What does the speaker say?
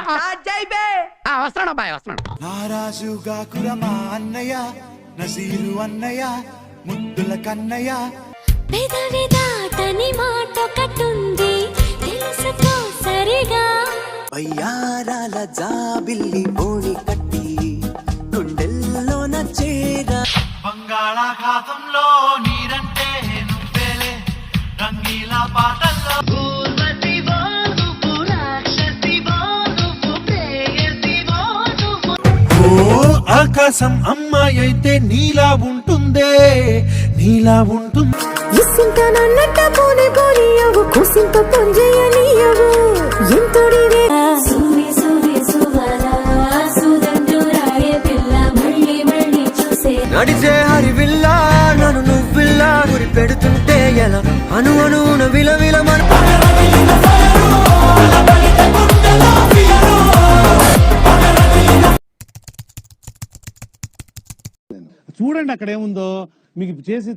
వస్తున్నాడు అబ్బాయి వస్తున్నాడు. నారాజుగా కురమా అన్నయ్య నజీరు అన్నయ్య ముద్దుల కన్నయ్య పెదవి దాటని మాట కట్టుంది తెలుసుకో సరిగా బయ్యారాల జాబిల్లి ఓడి కట్టి గుండెల్లో నచ్చేగా బంగాళాఖాతంలో నీరంటే నువ్వేలే రంగీలా పాటల్లో ఆకాశం అమ్మాయి అయితే నీలా ఉంటుందే నీలా ఉంటుంది ఇసింత నన్నట్ట పోని పోనియవు కుసింత పొంజేయనియవు ఎంతోడివే సువి సువి సువలా సుదండురాయే పిల్ల మళ్ళీ మళ్ళీ చూసే నడిచే హరివిల్లా నన్ను నువ్విల్లా గురి పెడుతుంటే ఎలా అను అనున విలవిల మన చూడండి అక్కడ ఏముందో మీకు చేసి